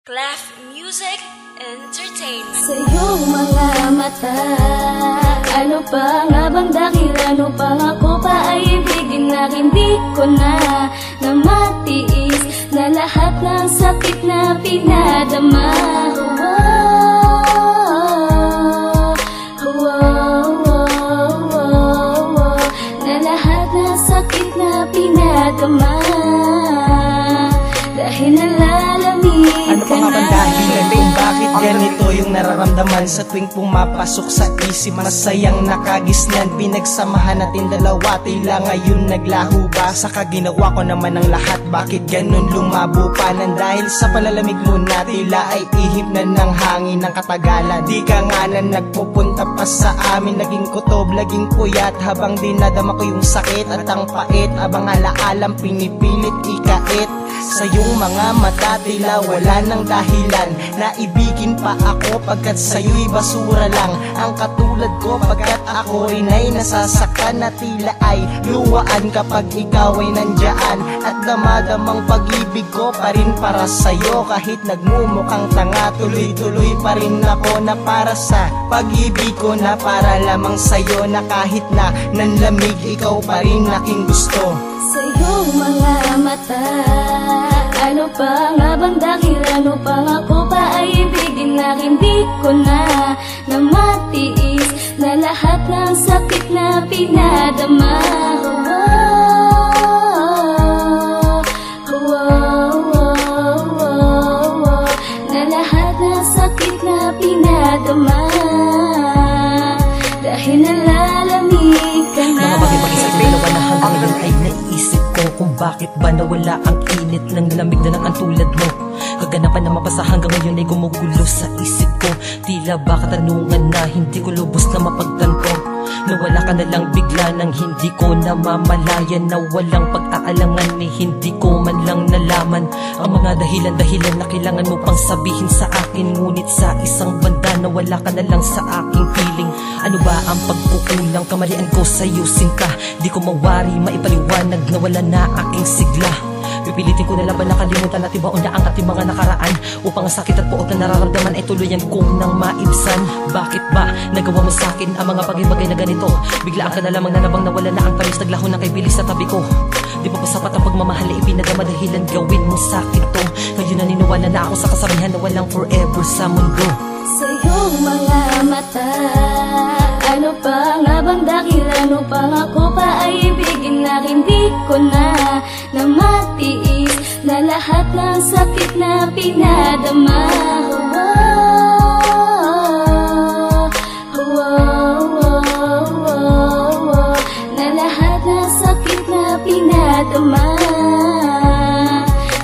Clef Music Entertainment. Sa iyong mga mata, ano pa nga bang dahilan upang ako pa ay ibigin na hindi ko na matiis na lahat ng sakit na pinadama. Na lahat ng sakit na pinadama dahil nalalamig. Ano pa nga bang dahilan kung bakit ganito yung nararamdaman sa tuwing pumapasok sa isip? Masayang nakagisnan, pinagsamahan natin dalawa, tila ngayon naglaho ba? Saka ginawa ko naman ang lahat, bakit ganun lumabo pa? Nang dahil sa palalamig mo na, tila ay ihip na ng hangin ng katagalan. Di ka nga na nagpupunta pa sa amin, naging kutob, laging puyat habang dinadama ko yung sakit at ang pait. Abang alaalang pinipilit ikait sa iyong mga mata, tila wala nang dahilan na ibigin pa ako pagkat sa'yo'y basura lang ang katulad ko. Pagkat ako rin ay nasasaktan na tila ay luwaan kapag ikaw ay nandyan. At damadamang pag-ibig ko pa rin para sa'yo, kahit nagmumukhang tanga, tuloy-tuloy pa rin ako na para sa pag-ibig ko na para lamang sa'yo, na kahit na nanlamig ikaw pa rin aking gusto. Sa iyong mga mata, ano pa nga bang dahilan upang ako pa ay ibigin na hindi ko na matiis na lahat ng sakit na pinadama. Na lahat ng sakit na pinadama dahil nalalamig ka na. Mga bagay-bagay sa dalawa na hanggang ngayon ay naisip ko kung bakit ba nawala ang init ng lamig na ng antulad mo. Kaganapan na mapasa hanggang ngayon ay gumugulo sa isip ko. Tila ba katanungan na hindi ko lubos na mapagtanto. Nawala ka na lang bigla nang hindi ko namamalayan, na walang pag-aalangan ni hindi ko man lang nalaman ang mga dahilan na kailangan mo pang sabihin sa akin. Ngunit sa isang banda nawala ka na lang sa aking piling. Ano ba ang pagkukulang? Kamalian ko sa'yo sinta, di ko mawari maipaliwanag na wala na aking sigla. Pipilitin ko na lang ba nakalimutan at ibaon na ang ating mga nakaraan, upang ang sakit at puot na nararamdaman ay tuluyan kong nang maibsan. Bakit ba nagawa mo sa'kin ang mga bagay-bagay na ganito? Biglaan ka na lamang na nabang nawala na ang panis, naglaho ng kay bilis sa tabi ko. Di ba sapat ang pagmamahal na ipinadama dahilan gawin mo sa'kin to? Ngayon naniniwala na ako sa kasabihan na walang forever sa mundo. Sa iyong mga mata, ano pa nga bang dahilan upang ako pa ay ibigin na hindi ko na matiis na lahat ng sakit na pinadama. Na lahat ng sakit na pinadama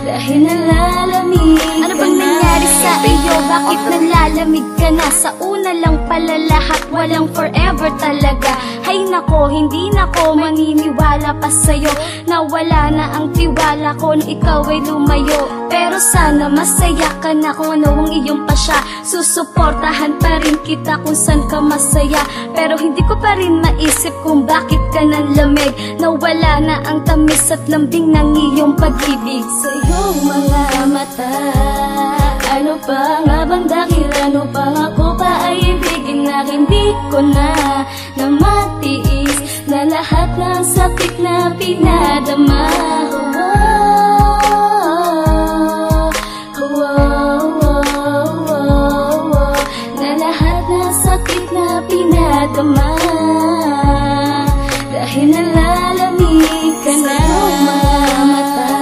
dahil nalalamig ka na. Ano bang nangyari sa iyo? Bakit nalalamig ka na? Sa una lang pala lahat, walang forever talaga. Hay nako, hindi nako maniniwala pa sa'yo na wala na ang tiwala ko na ikaw ay lumayo. Pero sana masaya ka na kung ano ang iyong pasya. Susuportahan pa rin kita kung saan ka masaya. Pero hindi ko pa rin maisip kung bakit ka nanlamig, na wala na ang tamis at lambing ng iyong pag-ibig. Sa iyong mga mata, ano pa nga bang dahilan upang ako pa ay ibigin na hindi ko na matiis na lahat ng sakit na pinadama. Na lahat ng sakit na pinadama dahil nalalamig ka na. Sa iyong mga mata,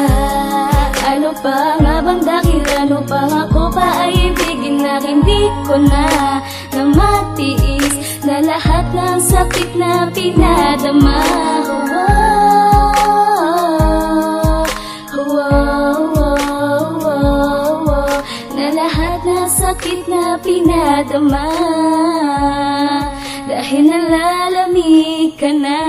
ano pa nga bang dahilan upang ako pa ay ibigin na hindi ko na matiis na lahat ng sakit na pinadama. Na lahat ng sakit na pinadama dahil nalalamig ka na.